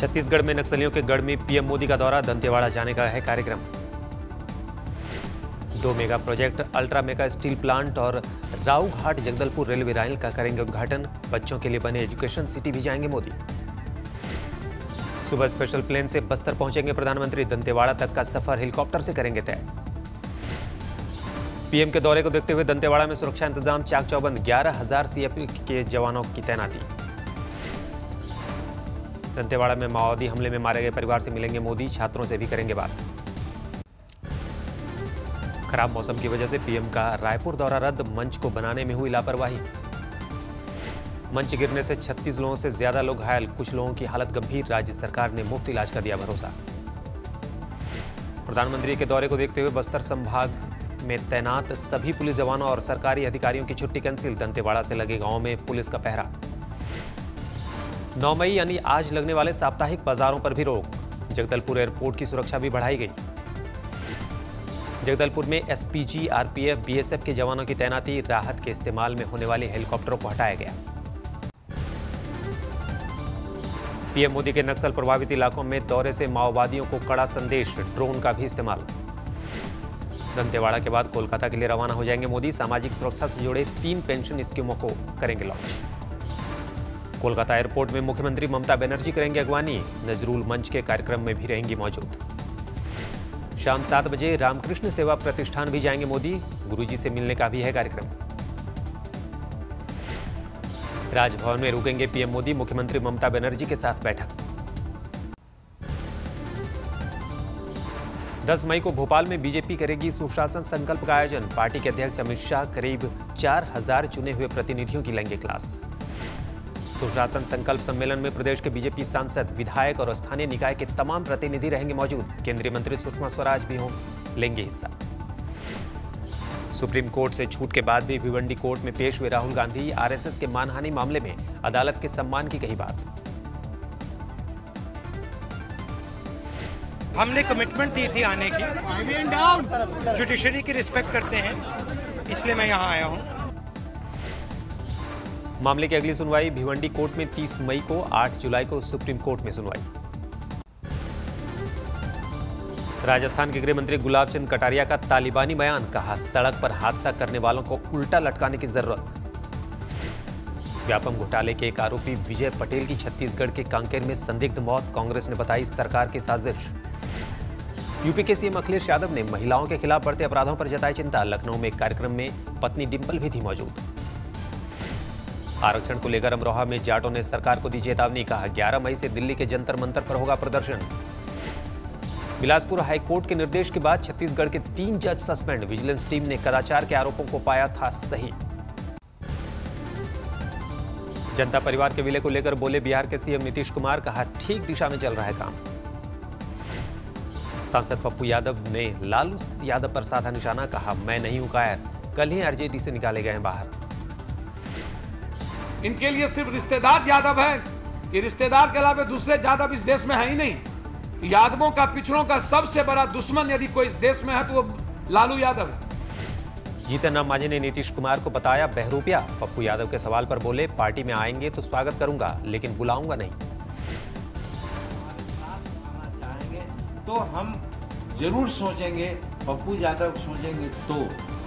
छत्तीसगढ़ में नक्सलियों के गढ़ में पीएम मोदी का दौरा, दंतेवाड़ा जाने का है कार्यक्रम। 2 mega project ultra mega steel plant और राऊघाट जगदलपुर रेलवे लाइन का करेंगे उद्घाटन। बच्चों के लिए बने एजुकेशन सिटी भी जाएंगे मोदी। सुबह स्पेशल प्लेन से बस्तर पहुंचेंगे प्रधानमंत्री। दंतेवाड़ा तक का सफर हेलीकॉप्टर से करेंगे तय। पीएम के दौरे को देखते हुए दंतेवाड़ा में सुरक्षा इंतजाम चाक चौबंद। 11,000 सीएपीएफ के जवानों की तैनाती। दंतेवाड़ा में माओवादी हमले में मारे गए परिवार से मिलेंगे मोदी। छात्रों से भी करेंगे बात। खराब मौसम की वजह से पीएम का रायपुर दौरा रद्द। मंच को बनाने में हुई लापरवाही। मंच गिरने से 36 लोगों से ज्यादा लोग घायल। कुछ लोगों की हालत गंभीर। राज्य सरकार ने मुफ्त इलाज का दिया भरोसा। प्रधानमंत्री के दौरे को देखते हुए बस्तर संभाग में तैनात सभी पुलिस जवानों और सरकारी अधिकारियों की छुट्टी कैंसिल। दंतेवाड़ा से लगे गांव में पुलिस का पहरा। 9 मई यानी आज लगने वाले साप्ताहिक बाजारों पर भी रोक। जगदलपुर एयरपोर्ट की सुरक्षा भी बढ़ाई गई। जगदलपुर में एसपीजी, आरपीएफ, बीएसएफ के जवानों की तैनाती। राहत के इस्तेमाल में होने वाले हेलीकॉप्टरों को हटाया गया। पीएम मोदी के नक्सल प्रभावित इलाकों में दौरे से माओवादियों को कड़ा संदेश। ड्रोन का भी इस्तेमाल। दंतेवाड़ा के बाद कोलकाता के लिए रवाना हो जाएंगे मोदी। सामाजिक सुरक्षा से जुड़े 3 पेंशन स्कीमों को करेंगे लॉन्च। कोलकाता एयरपोर्ट में मुख्यमंत्री ममता बनर्जी करेंगे अगवानी। नजरुल मंच के कार्यक्रम में भी रहेंगी मौजूद। शाम 7 बजे रामकृष्ण सेवा प्रतिष्ठान भी जाएंगे मोदी। गुरुजी से मिलने का भी है कार्यक्रम। राजभवन में रुकेंगे पीएम मोदी। मुख्यमंत्री ममता बनर्जी के साथ बैठक। 10 मई को भोपाल में बीजेपी करेगी सुशासन संकल्प का आयोजन। पार्टी के अध्यक्ष अमित शाह करीब 4,000 चुने हुए प्रतिनिधियों की लेंगे क्लास। सुशासन संकल्प सम्मेलन में प्रदेश के बीजेपी सांसद, विधायक और स्थानीय निकाय के तमाम प्रतिनिधि रहेंगे मौजूद। केंद्रीय मंत्री सुषमा स्वराज भी लेंगे हिस्सा। सुप्रीम कोर्ट से छूट के बाद भी भिवंडी कोर्ट में पेश हुए राहुल गांधी। आरएसएस के मानहानि मामले में अदालत के सम्मान की कही बात। हमने कमिटमेंट दी थी आने की। जुडिशरी की रिस्पेक्ट करते हैं, इसलिए मैं यहाँ आया हूँ। मामले की अगली सुनवाई भिवंडी कोर्ट में 30 मई को, 8 जुलाई को सुप्रीम कोर्ट में सुनवाई। राजस्थान के गृह मंत्री गुलाब चंद कटारिया का तालिबानी बयान। कहा, सड़क पर हादसा करने वालों को उल्टा लटकाने की जरूरत। व्यापम घोटाले के एक आरोपी विजय पटेल की छत्तीसगढ़ के कांकेर में संदिग्ध मौत। कांग्रेस ने बताई सरकार की साजिश। यूपी के सीएम अखिलेश यादव ने महिलाओं के खिलाफ बढ़ते अपराधों पर जताई चिंता। लखनऊ में एक कार्यक्रम में पत्नी डिंपल भी थी मौजूद। आरक्षण को लेकर अमरोहा में जाटों ने सरकार को दी चेतावनी। कहा, 11 मई से दिल्ली के जंतर मंतर पर होगा प्रदर्शन। बिलासपुर हाईकोर्ट के निर्देश के बाद छत्तीसगढ़ के 3 जज सस्पेंड। विजिलेंस टीम ने कदाचार के आरोपों को पाया था सही। जनता परिवार के विलय को लेकर बोले बिहार के सीएम नीतीश कुमार। कहा, ठीक दिशा में चल रहा है काम। सांसद पप्पू यादव ने लालू यादव पर साधा निशाना। कहा, मैं नहीं हूं कायर, कल ही आरजेडी से निकाले गए बाहर। इनके लिए सिर्फ रिश्तेदार यादव हैं। ये रिश्तेदार के अलावा दूसरे यादव इस देश में है ही नहीं। यादवों का, पिछड़ों का सबसे बड़ा दुश्मन यदि कोई इस देश में है तो वो लालू यादव है। जीतन राम मांझी ने नीतीश कुमार को बताया बहरूपिया। पप्पू यादव के सवाल पर बोले, पार्टी में आएंगे तो स्वागत करूंगा, लेकिन बुलाऊंगा नहीं। तो हम जरूर सोचेंगे, पप्पू यादव सोचेंगे तो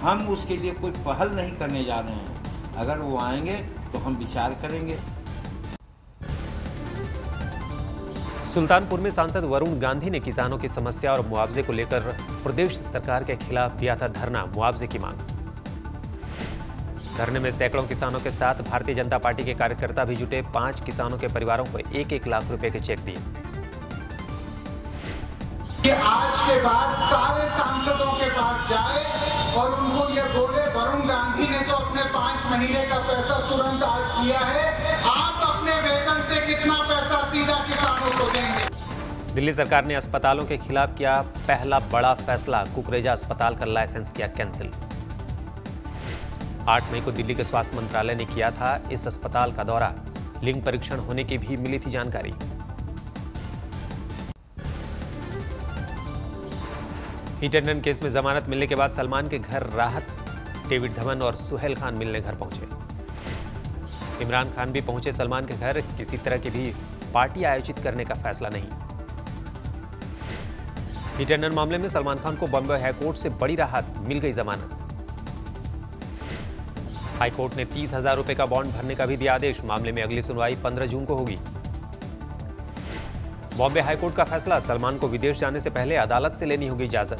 हम उसके लिए कोई पहल नहीं करने जा रहे हैं। अगर वो आएंगे तो हम विचार करेंगे। सुल्तानपुर में सांसद वरुण गांधी ने किसानों की समस्या और मुआवजे को लेकर प्रदेश सरकार के खिलाफ दिया था धरना। मुआवजे की मांग। धरने में सैकड़ों किसानों के साथ भारतीय जनता पार्टी के कार्यकर्ता भी जुटे। 5 किसानों के परिवारों को 1-1 लाख रुपए के चेक दिए। कि आज के बाद सारे सांसदों के पास जाए और उनको ये बोले, वरुण गांधी ने तो अपने 5 महीने का पैसा तुरंत आज दिया है, आप अपने वेतन से कितना पैसा सीधा किसानों को देंगे। दिल्ली सरकार ने अस्पतालों के खिलाफ किया पहला बड़ा फैसला। कुकरेजा अस्पताल का लाइसेंस किया कैंसिल। 8 मई को दिल्ली के स्वास्थ्य मंत्रालय ने किया था इस अस्पताल का दौरा। लिंग परीक्षण होने की भी मिली थी जानकारी। हिट एंड रन केस में जमानत मिलने के बाद सलमान के घर राहत, डेविड धवन और सुहेल खान मिलने घर पहुंचे। इमरान खान भी पहुंचे सलमान के घर। किसी तरह की भी पार्टी आयोजित करने का फैसला नहीं। टेंडर मामले में सलमान खान को बॉम्बे हाईकोर्ट से बड़ी राहत, मिल गई जमानत। हाईकोर्ट ने 30,000 रुपए का बॉन्ड भरने का भी दिया आदेश। मामले में अगली सुनवाई 15 जून को होगी। बॉम्बे हाईकोर्ट का फैसला, सलमान को विदेश जाने से पहले अदालत से लेनी होगी इजाजत।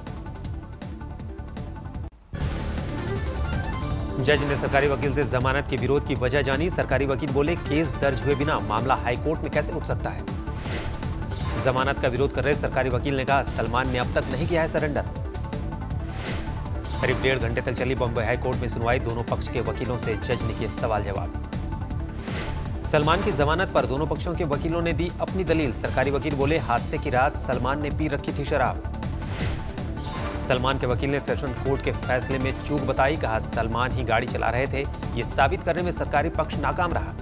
जज ने सरकारी वकील से जमानत के विरोध की वजह जानी। सरकारी वकील बोले, केस दर्ज हुए बिना मामला हाईकोर्ट में कैसे उठ सकता है। जमानत का विरोध कर रहे सरकारी वकील ने कहा, सलमान ने अब तक नहीं किया है सरेंडर। करीब 1.5 घंटे तक चली बॉम्बे हाईकोर्ट में सुनवाई। दोनों पक्ष के वकीलों से जज ने किए सवाल जवाब। सलमान की जमानत पर दोनों पक्षों के वकीलों ने दी अपनी दलील। सरकारी वकील बोले, हादसे की रात सलमान ने पी रखी थी शराब। सलमान के वकील ने सेशन कोर्ट के फैसले में चूक बताई। कहा, सलमान ही गाड़ी चला रहे थे। ये साबित करने में सरकारी पक्ष नाकाम रहा।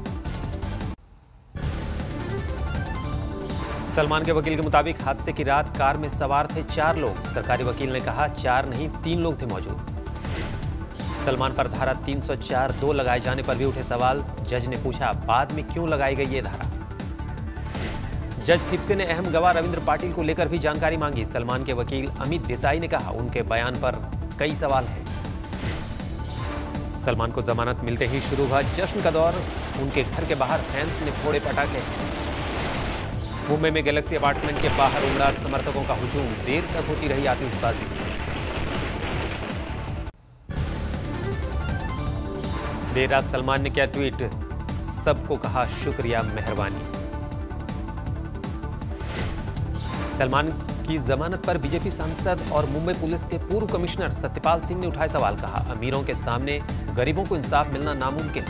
सलमान के वकील के मुताबिक हादसे की रात कार में सवार थे 4 लोग। सरकारी वकील ने कहा, 4 नहीं 3 लोग थे मौजूद। सलमान पर धारा 304(2) लगाए जाने पर भी उठे सवाल। जज ने पूछा, बाद में क्यों लगाई गई ये धारा। जज थिप्से ने अहम गवाह रविंद्र पाटिल को लेकर भी जानकारी मांगी। सलमान के वकील अमित देसाई ने कहा, उनके बयान पर कई सवाल हैं। सलमान को जमानत मिलते ही शुरू हुआ जश्न का दौर। उनके घर के बाहर फैंस ने फोड़े पटाखे। मुंबई में गैलेक्सी अपार्टमेंट के बाहर उमड़ा समर्थकों का हुजूम। देर तक होती रही आतिशबाजी। देर रात सलमान ने किया ट्वीट, सबको कहा शुक्रिया मेहरबानी। सलमान की जमानत पर बीजेपी सांसद और मुंबई पुलिस के पूर्व कमिश्नर सत्यपाल सिंह ने उठाए सवाल। कहा, अमीरों के सामने गरीबों को इंसाफ मिलना नामुमकिन।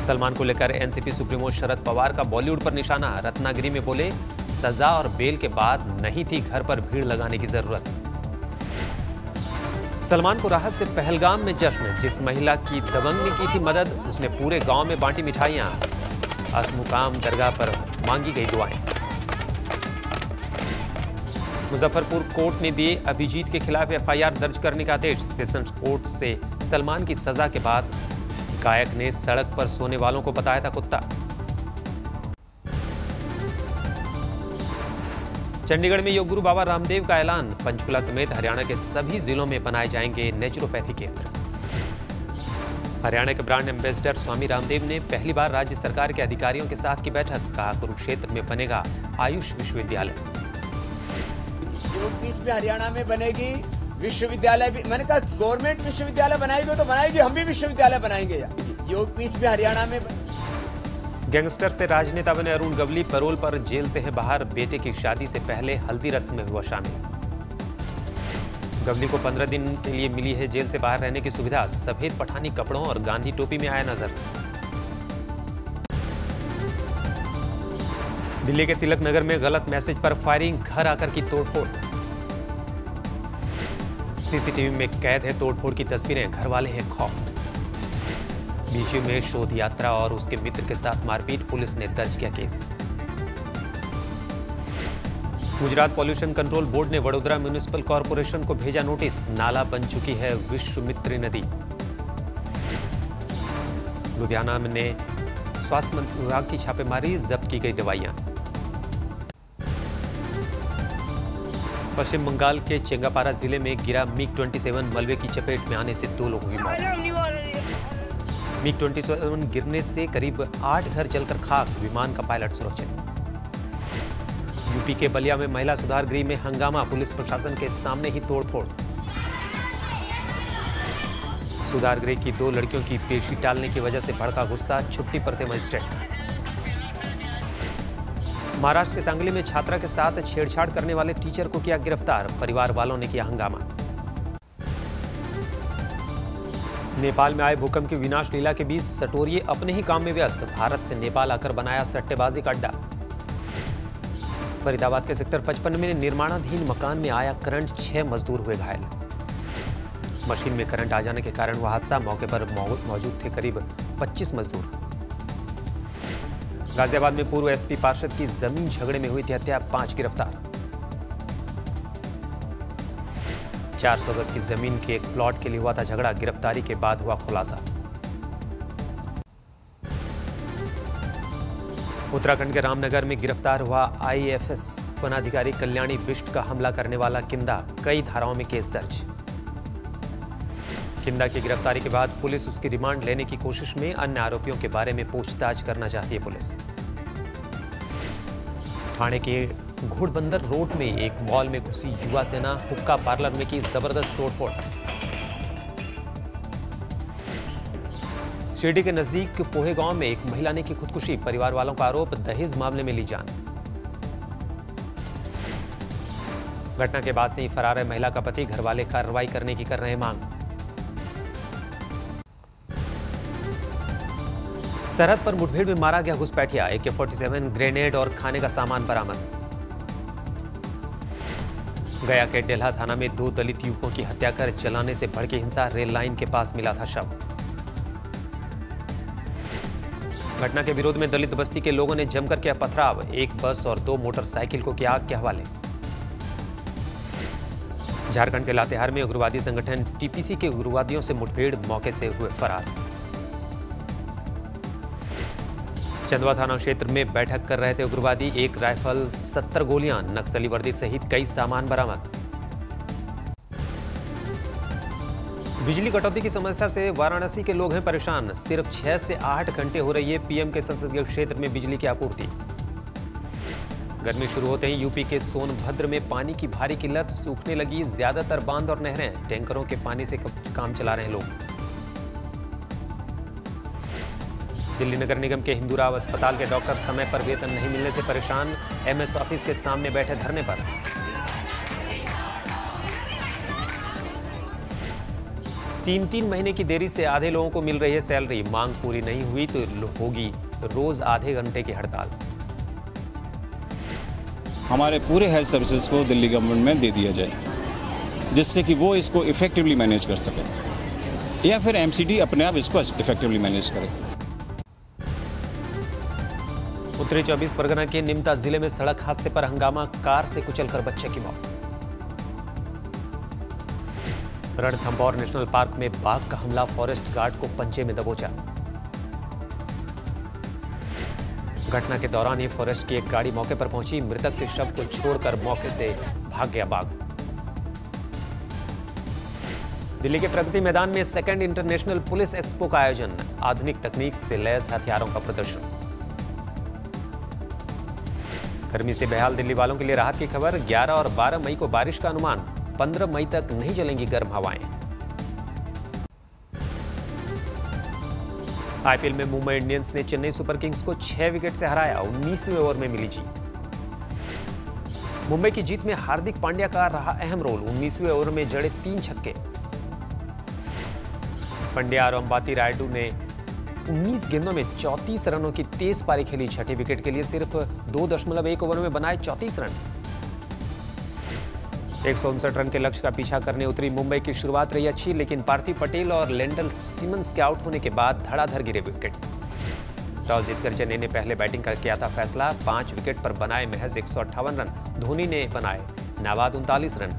सलमान को लेकर एनसीपी सुप्रीमो शरद पवार का बॉलीवुड पर निशाना। रत्नागिरी में बोले, सजा और बेल के बाद नहीं थी घर पर भीड़ लगाने की जरूरत। सलमान को राहत से पहलगाम में जश्न। जिस महिला की दबंग ने की थी मदद, उसने पूरे गांव में बांटी मिठाइयां। असमुकाम दरगाह पर मांगी गई दुआएं। मुजफ्फरपुर कोर्ट ने दिए अभिजीत के खिलाफ एफआईआर दर्ज करने का आदेश। सेशंस कोर्ट से सलमान की सजा के बाद गायक ने सड़क पर सोने वालों को बताया था कुत्ता। चंडीगढ़ में योग गुरु बाबा रामदेव का ऐलान। पंचकुला समेत हरियाणा के सभी जिलों में बनाए जाएंगे नेचुरोपैथी केंद्र। हरियाणा के ब्रांड एम्बेसडर स्वामी रामदेव ने पहली बार राज्य सरकार के अधिकारियों के साथ की बैठक। कहा, कुरुक्षेत्र में बनेगा आयुष विश्वविद्यालय। योगपीठ में हरियाणा में बनेगी विश्वविद्यालय भी। मैंने कहा, गवर्नमेंट विश्वविद्यालय बनाएगी तो बनाएगी, हम भी विश्वविद्यालय बनाएंगे। योगपीठ में हरियाणा में गैंगस्टर से राजनेता बने अरुण गवली पैरोल पर जेल से हैं बाहर। बेटे की शादी से पहले हल्दी रस्म में हुआ शामिल। गवली को 15 दिन के लिए मिली है जेल से बाहर रहने की सुविधा। सफेद पठानी कपड़ों और गांधी टोपी में आया नजर। दिल्ली के तिलक नगर में गलत मैसेज पर फायरिंग, घर आकर की तोड़फोड़। सीसीटीवी में कैद है तोड़फोड़ की तस्वीरें। घर वाले हैं खौफ। बीच में शोध यात्रा और उसके मित्र के साथ मारपीट, पुलिस ने दर्ज किया case. Gujarat pollution control board ने वडोदरा म्युनिसिपल कॉर्पोरेशन को भेजा नोटिस। नाला बन चुकी है विश्वामित्री नदी। लुधियाना ने स्वास्थ्य मंत्री विभाग की छापेमारी, जब्त की गई दवाइयां। पश्चिम बंगाल के चेंगापारा जिले में गिरा MiG-27 मलबे की चपेट में आने से 2 लोगों की मौत। MiG-27 गिरने से करीब 8 घर जलकर खाक, विमान का पायलट सुरक्षित। यूपी के बलिया में महिला सुधार गृह में हंगामा, पुलिस प्रशासन के सामने ही तोड़फोड़। सुधार गृह की 2 लड़कियों की पेशी टालने की वजह से भड़का गुस्सा, छुट्टी पर थे मजिस्ट्रेट। महाराष्ट्र के सांगली में छात्रा के साथ छेड़छाड़ करने वाले टीचर को किया गिरफ्तार, परिवार वालों ने किया हंगामा। नेपाल में आए भूकंप की विनाश लीला के बीच सटोरिये अपने ही काम में व्यस्त। भारत से नेपाल आकर बनाया सट्टेबाजी का अड्डा। फरीदाबाद के सेक्टर 55 में निर्माणाधीन मकान में आया करंट, 6 मजदूर हुए घायल। मशीन में करंट आ जाने के कारण हुआ हादसा, मौके पर मौजूद थे करीब 25 मजदूर। गाजियाबाद में पूर्व एसपी पार्षद की जमीन झगड़े में हुई थी हत्या, 5 गिरफ्तार। 400 गज की जमीन के एक प्लॉट के लिए हुआ था झगड़ा, गिरफ्तारी के बाद हुआ खुलासा। उत्तराखंड के रामनगर में गिरफ्तार हुआ आईएफएस वनाधिकारी कल्याणी बिष्ट का हमला करने वाला किंदा, कई धाराओं में केस दर्ज। किंदा की गिरफ्तारी के बाद पुलिस उसकी रिमांड लेने की कोशिश में, अन्य आरोपियों के बारे में पूछताछ करना चाहती है पुलिस। ठाणे के घोड़बंदर रोड में एक मॉल में घुसी युवा सेना, हुक्का पार्लर में की जबरदस्त तोड़फोड़। शिरडी के नजदीक पोहे गांव में एक महिला ने की खुदकुशी, परिवार वालों का आरोप, दहेज मामले में ली जान। घटना के बाद से ही फरार है महिला का पति, घरवाले कार्रवाई करने की कर रहे मांग। सरहद पर मुठभेड़ में मारा गया घुसपैठिया, AK-47 ग्रेनेड और खाने का सामान बरामद। गया के डेल्हा थाना में 2 दलित युवकों की हत्या कर जलाने से भड़की हिंसा, रेल लाइन के पास मिला था शव। घटना के विरोध में दलित बस्ती के लोगों ने जमकर किया पथराव, एक बस और 2 मोटरसाइकिल को किया आग के हवाले। झारखंड के लातेहार में उग्रवादी संगठन टीपीसी के उग्रवादियों से मुठभेड़, मौके से हुए फरार। चंदवा थाना क्षेत्र में बैठक कर रहे थे उग्रवादी, 1 राइफल, 70 गोलियां, नक्सली वर्दी सहित कई सामान बरामद। बिजली कटौती की समस्या से वाराणसी के लोग हैं परेशान, सिर्फ 6 से 8 घंटे हो रही है पीएम के संसदीय क्षेत्र में बिजली की आपूर्ति। गर्मी शुरू होते ही यूपी के सोनभद्र में पानी की भारी किल्लत, सूखने लगी ज्यादातर बांध और नहरें, टैंकरों के पानी से काम चला रहे हैं लोग। दिल्ली नगर निगम के हिंदूराव अस्पताल के डॉक्टर समय पर वेतन नहीं मिलने से परेशान, एमएस ऑफिस के सामने बैठे धरने पर। तीन महीने की देरी से आधे लोगों को मिल रही है सैलरी, मांग पूरी नहीं हुई तो होगी रोज आधे घंटे की हड़ताल। हमारे पूरे हेल्थ सर्विसेज को दिल्ली गवर्नमेंट में दे दिया जाए, जिससे कि वो इसको इफेक्टिवली मैनेज कर सके, या फिर एमसीडी अपने आप इसको इफेक्टिवली मैनेज करे। उत्तरी 24 परगना के निमता जिले में सड़क हादसे पर हंगामा, कार से कुचलकर बच्चे की मौत। रणथंभौर नेशनल पार्क में बाघ का हमला, फॉरेस्ट गार्ड को पंजे में दबोचा। घटना के दौरान ही फॉरेस्ट की एक गाड़ी मौके पर पहुंची, मृतक के शव को छोड़कर मौके से भाग गया बाघ। दिल्ली के प्रगति मैदान में 2nd इंटरनेशनल पुलिस एक्सपो का आयोजन, आधुनिक तकनीक से लैस हथियारों का प्रदर्शन। गर्मी से बेहाल दिल्ली वालों के लिए राहत की खबर, 11 और 12 मई को बारिश का अनुमान, 15 मई तक नहीं चलेंगी गर्म हवाएं। आईपीएल में मुंबई इंडियंस ने चेन्नई सुपर किंग्स को 6 विकेट से हराया, 19वें ओवर में मिली जीत। मुंबई की जीत में हार्दिक पांड्या का रहा अहम रोल, 19वें ओवर में जड़े 3 छक्के। पांड्या और अंबाती रायडू ने 19 गेंदों में 34 रनों की तेज पारी खेली, छठे विकेट के लिए सिर्फ 2.1 ओवर में बनाए 34 रन। 159 रन के लक्ष्य का पीछा करने उतरी मुंबई की शुरुआत रही अच्छी, लेकिन पार्थिव पटेल और लेंडल सिमंस के आउट होने के बाद धड़ाधड़ गिरे विकेट। टॉस जीतकर चेन्नई ने पहले बैटिंग का किया था फैसला, 5 विकेट पर बनाए महज 158 रन, धोनी ने बनाए नाबाद 39 रन।